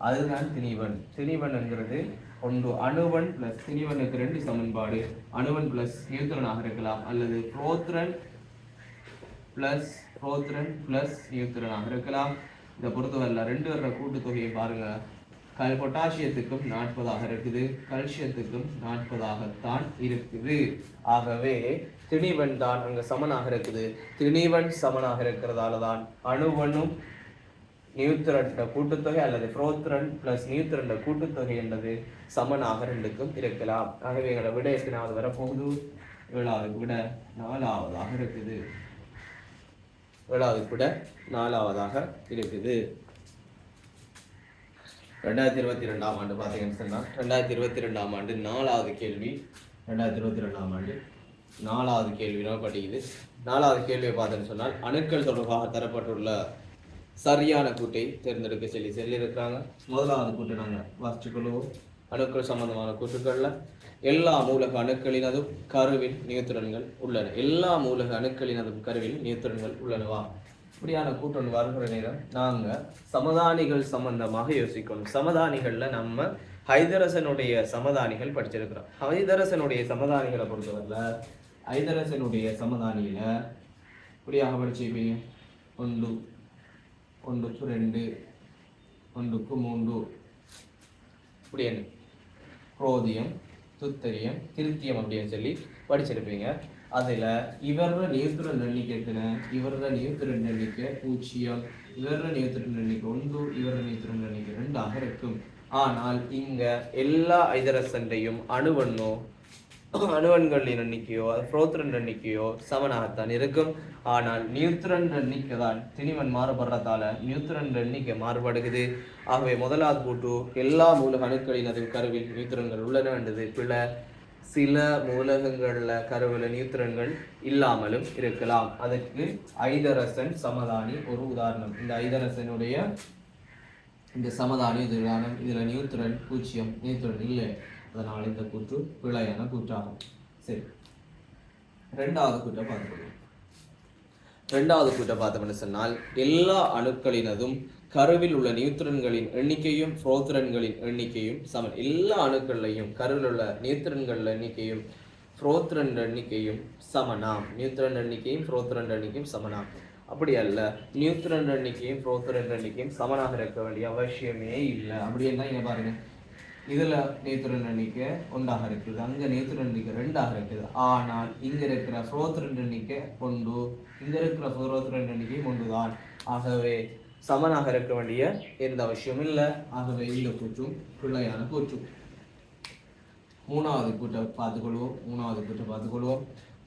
அதுதான் திணிவன். திணிவன் என்கிறது ஒன்று அணுவன் பிளஸ் திணிவனுக்கு 2 சமன்பாடு. அணுவன் பிளஸ் நியூத்திரனாக இருக்கலாம், அல்லது புரோத்திரன் பிளஸ் நியூத்திரனாக இருக்கலாம். இதை பொறுத்தவரையில 2 வர்ற கூட்டுத்தொகையை பாருங்க. பொட்டாசியத்துக்கும் 40 இருக்குது, கல்சியத்துக்கும் 40 இருக்குது. ஆகவே திணிவன் தான் அங்க சமனாக இருக்குது. திணிவன் சமனாக இருக்கிறதால தான் அணுவனும் நியூத்திரன் கூட்டுத்தொகை அல்லது புரோத்திரன் பிளஸ் நியூத்திரன் கூட்டுத்தொகை என்பது சமனாக ரெண்டுக்கும் இருக்கலாம். ஆகவே எங்களை விட எத்தனாவது வரப்போகுது? 7வது விட 4வதாக இருக்குது. 7வது விட 4வதாக இருக்குது. 2022ஆம் ஆண்டு பார்த்தீங்கன்னு சொன்னால் 2022ஆம் ஆண்டு 4வது கேள்வி. 2022ஆம் ஆண்டு 4வது கேள்வி படிக்குது. 4வது கேள்வியை பார்த்தேன்னு சொன்னால் அணுக்கள் தொடர்பாக தரப்பட்டுள்ள சரியான கூட்டை தேர்ந்தெடுக்க சொல்லியிருக்கிறாங்க. முதலாவது கூட்டை நாங்கள் வாசிச்சுக்கொள்வோம். அணுக்கள் சம்பந்தமான கூற்றுக்கள்ல எல்லா மூலக அணுக்களினதும் கருவில் நியூத்திரன்கள் உள்ளன. எல்லா மூலக அணுக்களினதும் கருவில் நியூத்திரன்கள் உள்ளனவா? இப்படியான கூட்டொன்று வருகிற நேரம் நாங்கள் சமதானிகள் சம்பந்தமாக யோசிக்கணும். சமதானிகளில் நம்ம ஹைதரசனுடைய சமதானிகள் படிச்சிருக்கிறோம். ஹைதரசனுடைய சமதானிகளை பொறுத்தவரையில் ஹைதரசனுடைய சமதானியில் இப்படியாக படிச்சிருப்பீங்க. 1, 1க்கு 2, 1க்கு 3 இப்படின்னு குரோதியம், துத்தரியம், திருத்தியம் அப்படின்னு சொல்லி படிச்சிருப்பீங்க. அதில் இவர நியூத்திரன் எண்ணிக்கை எத்தனை? இவர நியூத்திரன் எண்ணிக்கை 0, இவர நியூத்திரன் எண்ணிக்கை 1, இவர நியூத்திரன் எண்ணிக்கை 2 இருக்கும். ஆனால் இங்க எல்லா ஐதரசன்டையும் அணுவன்களின் எண்ணிக்கையோ புரோத்திரன் எண்ணிக்கையோ சமனாகத்தான் இருக்கும். ஆனால் நியூத்திரன் எண்ணிக்கை தான் திணிவன் மாறுபடுறதால நியூத்திரன் எண்ணிக்கை மாறுபடுகிறது. ஆகவே முதலாவது கூட்டு எல்லா மூலக அணுக்களினது கருவில் நியூத்திரன்கள் உள்ளன என்றது பிழை. சில மூலகங்கள்ல கருவில் நியூத்திரன்கள் இல்லாமலும் இருக்கலாம். அதற்கு ஐதரசன் சமதானி ஒரு உதாரணம். இந்த ஐதரசனுடைய இந்த சமதானி உதாரணம். இதுல நியூத்திரன் 0, நியூத்திரன் இல்லை, அதனால் இந்த கூற்று பிழையான கூற்றாகும். சரி, ரெண்டாவது கூற்றை பார்த்துக்கணும். ரெண்டாவது கூற்றை பார்த்தோம்னு சொன்னால் எல்லா அணுக்களினதும் கருவில் உள்ள நியூத்திரன்களின் எண்ணிக்கையும் புரோத்திரன்களின் எண்ணிக்கையும் சமன். எல்லா அணுக்கள்லையும் கருவில் உள்ள நியூத்திரன்கள் எண்ணிக்கையும் புரோத்திரன் எண்ணிக்கையும் சமனாம். நியூத்திரன் எண்ணிக்கையும் புரோத்திரன் எண்ணிக்கையும் சமனாம். அப்படி அல்ல, நியூத்திரன் எண்ணிக்கையும் புரோத்திரன் எண்ணிக்கையும் சமனாக இருக்க வேண்டிய அவசியமே இல்லை. அப்படி என்ன இங்க பாருங்க, இதுல நியூத்திரன் எண்ணிக்கை 1 இருக்குது, அங்க நியூத்திரன் எண்ணிக்கை 2 இருக்குது. ஆனால் இங்க இருக்கிற புரோத்திரன் எண்ணிக்கை 1, இங்க இருக்கிற புரோத்திரன் எண்ணிக்கை 1 தான். ஆகவே சமனாக இருக்க வேண்டிய எந்த அவசியம் இல்லை. ஆகவே இந்த கூற்றும் பிள்ளையான கூற்று. மூணாவது கூற்றை பார்த்துக்கொள்வோம்.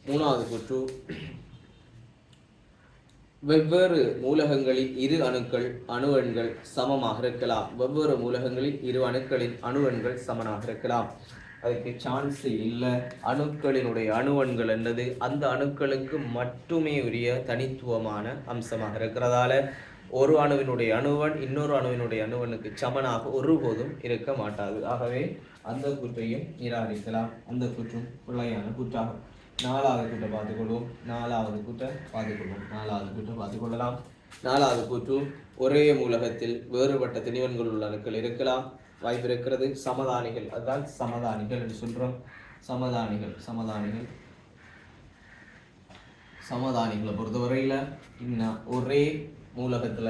மூணாவது கூற்று, வெவ்வேறு மூலகங்களில் இரு அணுக்கள் அணுவெண்கள் சமமாக இருக்கலாம். வெவ்வேறு மூலகங்களில் இரு அணுக்களின் அணுவெண்கள் சமனாக இருக்கலாம். அதுக்கு சான்ஸ் இல்லை. அணுக்களினுடைய அணுவெண்கள் என்பது அந்த அணுக்களுக்கு மட்டுமே உரிய தனித்துவமான அம்சமாக இருக்கிறதால ஒரு அணுவினுடைய அணுவன் இன்னொரு அணுவினுடைய அணுவனுக்கு சமனாக ஒருபோதும் இருக்க மாட்டாது. ஆகவே அந்த கூற்றையும் நிராகரிக்கலாம். அந்த கூற்றும் பிள்ளையான கூற்றாகும். நாலாவது கூற்றை பார்த்துக்கொள்வோம். நாலாவது கூற்று, ஒரே மூலகத்தில் வேறுபட்ட திணிவன்கள் உள்ள அணுக்கள் இருக்கலாம், வாய்ப்பு இருக்கிறது. சமதானிகள், அதுதான் சமதானிகள் என்று சொல்றோம். சமதானிகளை பொறுத்தவரையில இன்னும் ஒரே மூலகத்துல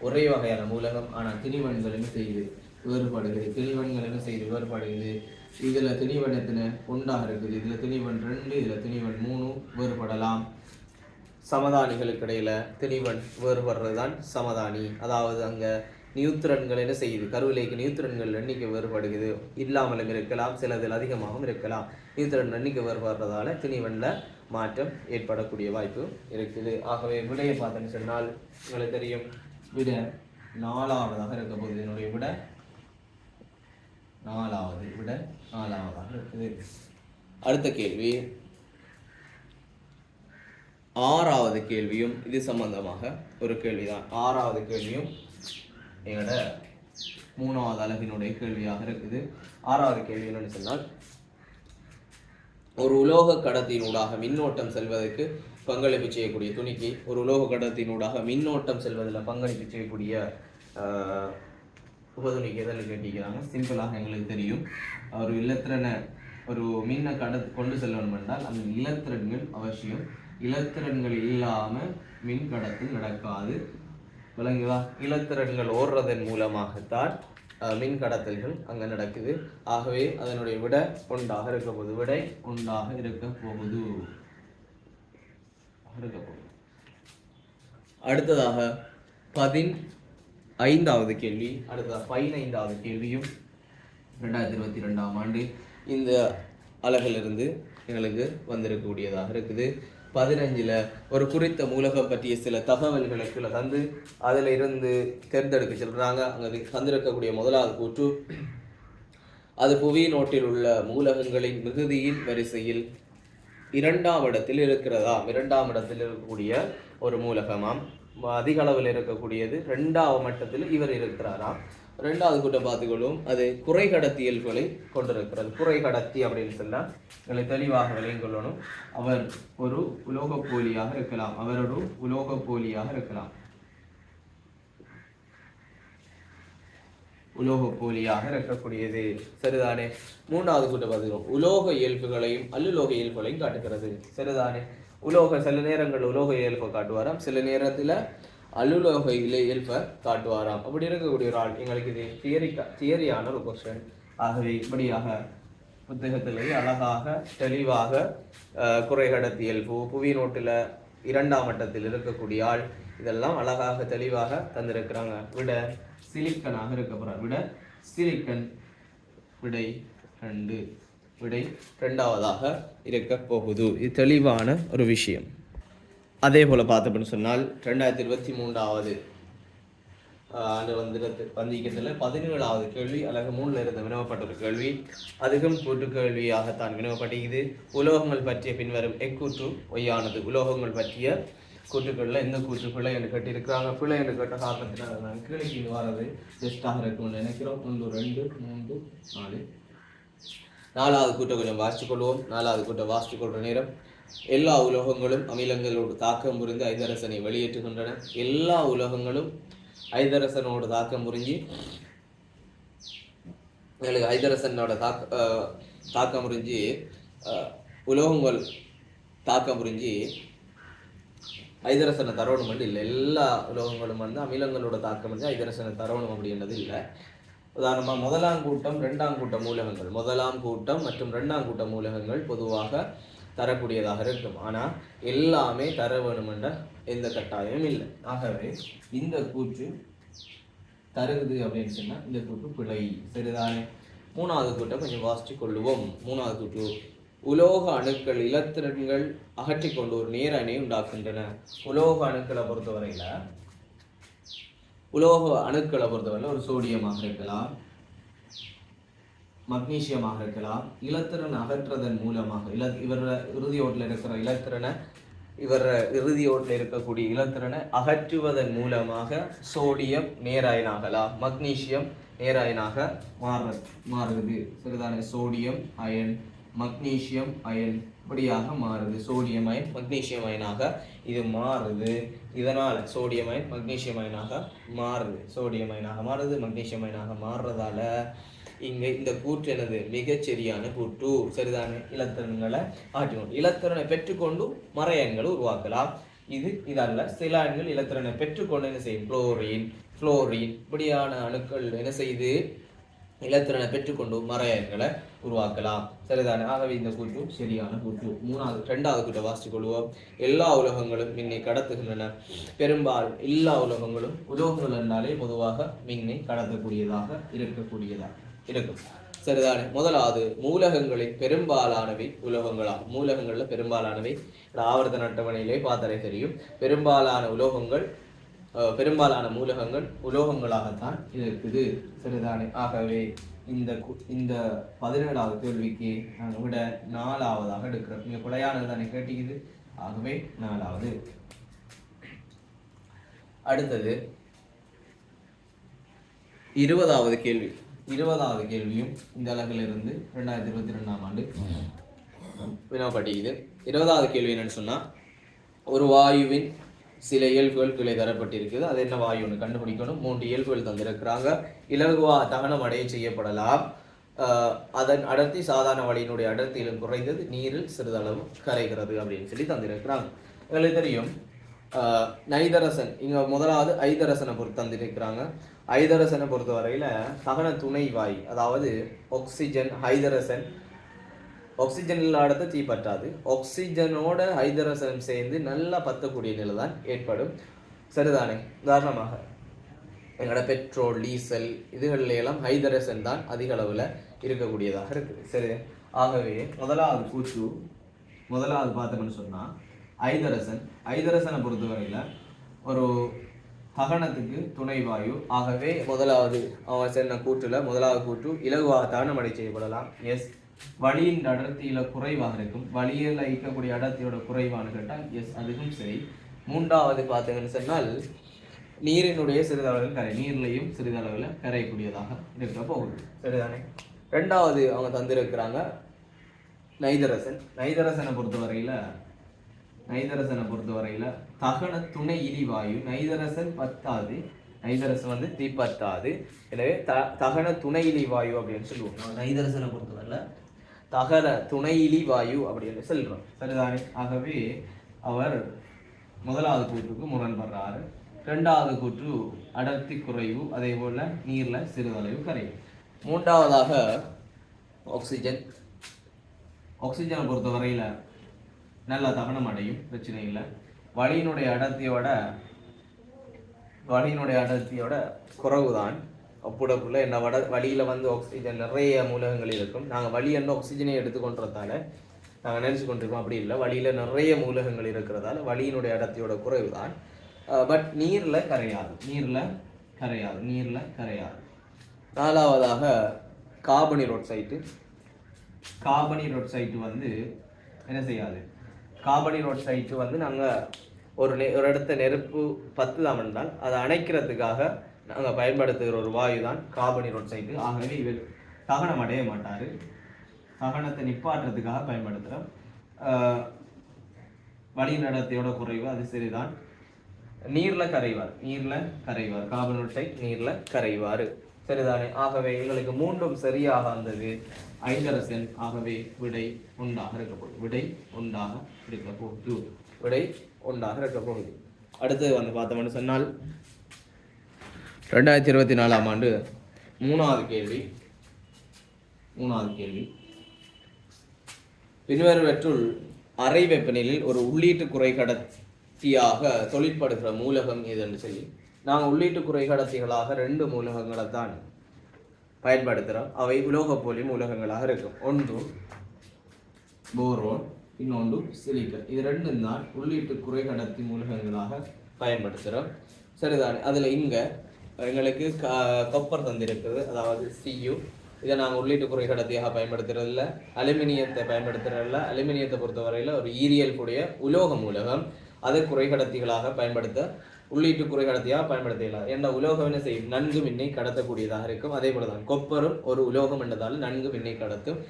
ஒரே வகையான மூலகம், ஆனால் திணிவன்கள் என்ன செய்யுது வேறுபடுகிறது. இதுல திணிவன் எத்தனை ஒன்றாக இருக்குது, இதுல திணிவன் 2, இதுல திணிவன் 3 வேறுபடலாம். சமதானிகளுக்கு இடையில திணிவன் வேறுபடுறதுதான் சமதானி. அதாவது அங்க நியூத்திரன்கள் என்ன செய்யுது, கருவிலைக்கு நியூத்திரன்கள் எண்ணிக்கை வேறுபடுகிறது. இல்லாமலும் இருக்கலாம், சிலதில் அதிகமாகவும் இருக்கலாம். நியூத்திரன் எண்ணிக்கை வேறுபடுறதால திணிவன்ல மாற்றம் ஏற்படக்கூடிய வாய்ப்பு இருக்குது. ஆகவே விடையை பார்த்தேன்னு சொன்னால் உங்களுக்கு தெரியும், விட 4ஆவதாக இருக்க போகுது. என்னுடைய விட 4ஆவதாக இருக்குது. அடுத்த கேள்வி 6வது கேள்வியும் இது சம்பந்தமாக ஒரு கேள்விதான். 6வது கேள்வியும் எங்களோட 3வது அலகினுடைய கேள்வியாக இருக்குது. 6வது கேள்வி என்னன்னு சொன்னால், ஒரு உலோக கடத்தினூடாக மின்னோட்டம் செல்வதற்கு பங்களிப்பு செய்யக்கூடிய துணிக்கு ஒரு உலோக கடத்தினூடாக மின்னோட்டம் செல்வதில் பங்களிப்பு செய்யக்கூடிய உபதுணிக்கு எதில் கேட்டிக்கிறாங்க. சிம்பிளாக எங்களுக்கு தெரியும், ஒரு இலத்திரனை ஒரு மீனை கொண்டு செல்லணும் என்றால் அந்த இலத்திரன்கள் அவசியம். இலத்திரன்கள் இல்லாமல் மின் கடத்தல் நடக்காது. விளங்குதா? இலத்திரன்கள் ஓடுறதன் மூலமாகத்தான் மின் கடத்தல்கள் அங்கே நடக்குது. ஆகவே அதனுடைய விட ஒன்றாக இருக்க போகுது. அடுத்ததாக 15வது கேள்வி. 15வது கேள்வியும் 2022ஆம் ஆண்டு இந்த அலகிலிருந்து எங்களுக்கு வந்திருக்கக்கூடியதாக இருக்குது. 15ல் ஒரு குறித்த மூலகம் பற்றிய சில தகவல்களுக்கு தந்து அதில் இருந்து தேர்ந்தெடுக்க சொல்கிறாங்க. அங்கே தந்திருக்கக்கூடிய முதலாவது கூற்று, அது புவி நோட்டில் உள்ள மூலகங்களின் மிகுதியின் வரிசையில் 2ஆம் இடத்தில் இருக்கிறதா? 2ஆம் இடத்தில் இருக்கக்கூடிய ஒரு மூலகமாம். அதிக அளவில் இருக்கக்கூடியது 2ஆவது மட்டத்தில் இவர் இருக்கிறாராம். 2வது கூட்டம் பார்த்துக்கொள்ளும், அது குறைகடத்தி இயல்புகளை கொண்டிருக்கிறது. குறைகடத்தி அப்படின்னு சொன்னால் எங்களை தெளிவாக விளங்கிக் கொள்ளணும். அவர் ஒரு உலோகப்போலியாக இருக்கலாம். உலோகப்போலியாக இருக்கக்கூடியது. சரிதானே? 3வது கூட்டம் பார்த்துக்கணும், உலோக இயல்புகளையும் அல்லுலோக இயல்புகளையும் காட்டுகிறது. சரிதானே? சில நேரங்கள் உலோக இயல்பை காட்டுவாராம், சில நேரத்தில் அல்லுலோக இயல்பை காட்டுவாராம். அப்படி இருக்கக்கூடிய ஒரு ஆள் எங்களுக்கு இது தியரியான ஒரு கொஸ்டின். ஆகவே இப்படியாக புத்தகத்திலேயே அழகாக தெளிவாக குறைகடத்தி இயல்பு, புவி நோட்டில் 2ஆம் மட்டத்தில் இருக்கக்கூடிய ஆள், இதெல்லாம் அழகாக தெளிவாக தந்திருக்கிறாங்க. விட சிலிக்கனாக இருக்க போறார். விட சிலிக்கன். விடை 2. விடை 2வதாக இருக்க போகுது. இது தெளிவான ஒரு விஷயம். அதே போல பார்த்தோம்னு சொன்னால் 2023ஆவது ஆண்டு வந்திக்கத்தில் 17வது கேள்வி அலகு 3ல் இருந்து வினவப்பட்ட ஒரு கேள்வி. அதுக்கும் கூட்டு கேள்வியாகத்தான் வினவப்பட்டிருக்குது. உலோகங்கள் பற்றிய பின்வரும் எக்கூற்று ஒய்யானது. உலோகங்கள் பற்றிய கூற்றுக்களில் எந்த கூற்று பிழை என்று கேட்டிருக்கிறாங்க. பிழை என்று கேட்ட காரணத்தினால் நான் கீழே வரது பெஸ்ட்டாக இருக்கும்னு நினைக்கிறோம். 1 2 3 4. 4வது கூட்டை கொஞ்சம் வாசித்துக்கொள்வோம். 4வது கூட்டை வாசித்துக்கொள்கிற நேரம், எல்லா உலோகங்களும் அமிலங்களோடு தாக்கம் புரிந்து ஐதரசனை வெளியேற்றுகின்றன. எல்லா உலோகங்களும் ஐதரசனோட தாக்கம் புரிஞ்சு எங்களுக்கு ஐதரசனோட தாக்கம் புரிஞ்சு உலோகங்கள் தாக்கம் புரிஞ்சு ஐதரசனை தரவணும் மட்டும் இல்லை. எல்லா உலோகங்களும் அமிலங்களோட தாக்கம் புரிஞ்சு ஐதரசனை தரவணும் அப்படின்றது இல்லை. உதாரணமாக 1ஆம் கூட்டம் 2ஆம் கூட்ட மூலகங்கள், 1ஆம் கூட்டம் மற்றும் 2ஆம் கூட்ட மூலகங்கள் பொதுவாக தரக்கூடியதாக இருக்கும். ஆனால் எல்லாமே தர வேணுமென்ற எந்த கட்டாயமும் இல்லை. ஆகவே இந்த கூற்று தருகுது அப்படின்னு சொன்னால் இந்த கூற்று பிழை. சரிதானே? மூணாவது கூற்றை கொஞ்சம் வாசித்து கொள்ளுவோம். மூணாவது கூற்று, உலோக அணுக்கள் இலத்திரன்கள் அகற்றி கொண்டு ஒரு நேர அணை உண்டாக்குகின்றன. உலோக அணுக்களை பொறுத்தவரையில் ஒரு சோடியமாக இருக்கலாம், மக்னீசியமாக இருக்கலாம். இலத்திரன் அகற்றுவதன் மூலமாக இறுதியோட்டில் இருக்கக்கூடிய இலத்திரனை அகற்றுவதன் மூலமாக சோடியம் நேராயனாகலாம், மக்னீசியம் நேராயனாக மாறுது. சரிதானே? சோடியம் அயன், மக்னீசியம் அயன் இப்படியாக மாறுது. சோடியம் அயன் மக்னீசியம் அயனாக இது மாறுது. இதனால் சோடியம் அயன் மக்னீசியம் அயனாக மக்னீசியம் அயனாக மாறுறதால இங்கே இந்த கூற்று எனது மிகச்சரியான கூற்று. சரிதானே? இலத்திரன்களை ஆற்றிக்கொண்டு இலத்திரனை பெற்றுக்கொண்டு மறையன்களை உருவாக்கலாம். இதல்ல. சில அயன்கள் இலத்திரனை பெற்றுக்கொண்டு என்ன செய்யும்? புளோரின் இப்படியான அணுக்கள் என்ன செய்து இலத்திரனை பெற்றுக்கொண்டு மறையன்களை உருவாக்கலாம். சரிதானே? ஆகவே இந்த கூற்று சரியான கூற்று. இரண்டாவது கூற்றை வாசித்துக் கொள்வோம். எல்லா உலோகங்களும் மின்னை கடத்துகின்றன. பெரும்பாலும் எல்லா உலோகங்கள் என்றாலே பொதுவாக மின்னை கடத்தக்கூடியதாக இருக்கும். சரிதானே? முதலாவது, மூலகங்களில் பெரும்பாலானவை உலோகங்களாகும். மூலகங்கள்ல பெரும்பாலானவை ஆவர்த்தன அட்டவணையிலே பார்த்தாலே தெரியும். பெரும்பாலான மூலகங்கள் உலோகங்களாகத்தான் இருக்குது. சரிதானே? ஆகவே இந்த 17வது கேள்விக்கு நாங்கள் விட 4ஆவதாக எடுக்கிறோம். நீங்க கொலையானது தானே கேட்டீங்க. ஆகவே 4ஆவது. அடுத்தது 20வது கேள்வி. 20வது கேள்வியும் இந்த அலகிலிருந்து 2022ஆம் ஆண்டு வினாப்பட்டிக்குது. 20வது கேள்வி என்னன்னு சொன்னா, ஒரு வாயுவின் சில இயல்புகள் கீழே தரப்பட்டிருக்குது. அது என்ன வாயுன்னு கண்டுபிடிக்கணும். 3 இயல்புகள் தந்திருக்கிறாங்க. இலகுவா தகனம் அடைய செய்யப்படலாம். அதன் அடர்த்தி சாதாரண வழியினுடைய அடர்த்தியிலும் குறைந்தது, நீரில் சிறிதளவு கரைகிறது அப்படின்னு சொல்லி தந்திருக்கிறாங்க. எங்களுக்கு தெரியும் நைதரசன். இங்க முதலாவது ஐதரசனை தந்திருக்கிறாங்க. ஐதரசனை பொறுத்த வரையில தகன துணை வாயு, அதாவது ஆக்சிஜன், ஹைதரசன். ஆக்சிஜன் இல்லாத தீ பற்றாது. ஆக்சிஜனோட ஹைதரசன் சேர்ந்து நல்லா பற்றக்கூடிய நிலை தான் ஏற்படும். சரிதானே? உதாரணமாக எங்களோட பெட்ரோல், டீசல் இதுகளில் எல்லாம் ஹைதரசன் தான் அதிக அளவில் இருக்கக்கூடியதாக இருக்குது. சரி. ஆகவே முதலாவது பார்த்தோம்னு சொன்னால் ஐதரசனை பொறுத்தவரையில் ஒரு தகனத்துக்கு துணை வாயு. ஆகவே முதலாவது அவன் சொன்ன முதலாவது கூற்று இலகுவாக தகனம் அடை செய்யப்படலாம். எஸ். வளியின் அடர்த்தியில குறைவாக இருக்கும். வளியில் இருக்கக்கூடிய அடர்த்தியோட குறைவானு கேட்டால் எஸ், அதுவும் சரி. 3வது பார்த்தீங்கன்னு சொன்னால் நீரினுடைய நீர்லையும் சிறிதளவில் கரையக்கூடியதாக இருக்க போகுது. சரிதானே? 2வது அவங்க தந்திருக்கிறாங்க நைதரசனை பொறுத்தவரையில தகன துணை இலிவாயு. நைதரசன் பத்தாது, நைதரசன் தீப்பத்தாது. எனவே தகன துணை இலிவாயு அப்படின்னு சொல்லுவோம். நைதரசனை பொறுத்தவரையில தகன துணையிலி வாயு அப்படின்னு சொல்றோம். சரிதானே? ஆகவே அவர் முதலாவது கூற்றுக்கு முரண்படுறாரு. 2வது கூற்று அடர்த்தி குறைவு, அதே போல நீர்ல சிறிதளவு கரையும். 3வதாக ஆக்சிஜனை பொறுத்த வரையில நல்ல தகனம் அடையும், பிரச்சனை இல்லை. வளியினுடைய அடர்த்தியோட குறைவுதான். அப்படக்குள்ள என்ன வழியில ஆக்சிஜன் நிறைய மூலகங்கள் இருக்கும். நாங்கள் வழி என்ன ஆக்சிஜனை எடுத்துக்கொண்டதால நாங்கள் நினைச்சு கொண்டிருக்கோம். அப்படி இல்லை, வழியில நிறைய மூலகங்கள் இருக்கிறதால வழியினுடைய அடர்த்தியோட குறைவு தான். பட் நீர்ல கரையாது. 4வதாக கார்பனீர் ஆக்சைடு என்ன செய்யாது. கார்பனீர் ஆக்சைடு நாங்கள் ஒரு இடத்த நெருப்பு பத்துதாம் என்றால் அதை அணைக்கிறதுக்காக நாங்கள் பயன்படுத்துகிற ஒரு வாயு தான் கார்பனீர் ஆக்சைடு. ஆகவே இவர் தகனம் அடைய மாட்டார். தகனத்தை நிப்பாட்டுறதுக்காக பயன்படுத்துகிறோம். வளி நடத்தையோட குறைவு, அது சரிதான். நீரில் கரைவார். கார்பன் ஆக்சைடு நீரில் கரைவார். சரிதானே? ஆகவே எங்களுக்கு 3ம் சரியாக வந்தது ஐதரசன். ஆகவே விடை ஒன்றாக இருக்க போகுது. அடுத்து பார்த்தோம்னு சொன்னால் 2024ஆம் ஆண்டு 3வது கேள்வி. பின்வருவற்றுள் அறை வெப்பநிலையில் ஒரு உள்ளீட்டு குறைகடத்தியாக தொழிற்படுகிற மூலகம் எதுன்னு சொல்லி நாங்கள் உள்ளீட்டு குறைகடத்திகளாக 2 மூலகங்களை தான் பயன்படுத்துகிறோம். அவை உலோகப்போலி மூலகங்களாக இருக்கும். ஒன்று போரோன், இன்னொன்று சிலிக்கன். இது 2 தான் உள்ளீட்டு குறைகடத்தி மூலகங்களாக பயன்படுத்துகிறோம். சரிதானே? அதில் இங்கே எங்களுக்கு கொப்பர் தந்திருக்குது, அதாவது Cu. இதை நாங்கள் உள்ளீட்டு குறைகடத்தியாக பயன்படுத்துறதில்ல. அலுமினியத்தை பயன்படுத்துறதில்ல. அலுமினியத்தை பொறுத்தவரையில் ஒரு ஈரியல் கூடிய உலோக மூலகம், அதை குறைகடத்திகளாக பயன்படுத்த உள்ளீட்டு குறைகடத்தியாக பயன்படுத்தலாம். என்ற உலோகம் என்ன செய்யும்? நன்கு மின்னை கடத்தக்கூடியதாக இருக்கும். அதே போல தான் கொப்பரும் ஒரு உலோகம் என்றதால் நன்கு மின்னை கடத்தும்.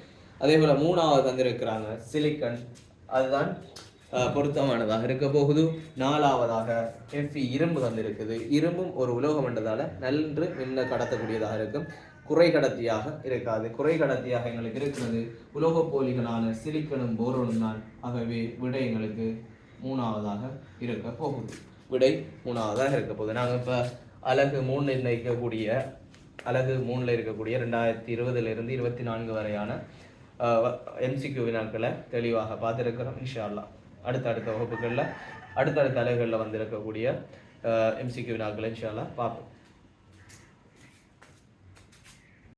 அதே போல 3வது தந்திருக்கிறாங்க சிலிக்கன், அதுதான் பொருத்தமானதாக இருக்க போகுது. 4வதாக Fe இரும்பு தந்திருக்குது. இரும்பும் ஒரு உலோகம் என்றதால நன்று மின்ன கடத்தக்கூடியதாக இருக்கும், குறைகடத்தியாக இருக்காது. குறைகடத்தியாக எங்களுக்கு இருக்கிறது உலோகப்போலிகளான சிலிக்கனும் போரோனும் தான். ஆகவே விடை எங்களுக்கு 3வதாக இருக்க போகுது. விடை 3வதாக இருக்க போகுது. நாங்கள் இப்போ அலகு 3 இருக்கக்கூடிய 2020 24 வரையான MCQ வினாக்களை தெளிவாக பார்த்துருக்கிறோம். இன்ஷா அல்லாஹ் அடுத்தடுத்த வகுப்புகளில் அடுத்தடுத்த அலகுகளில் வந்திருக்கக்கூடிய MCQ வினாக்களை இன்ஷா அல்லாஹ் பார்ப்போம்.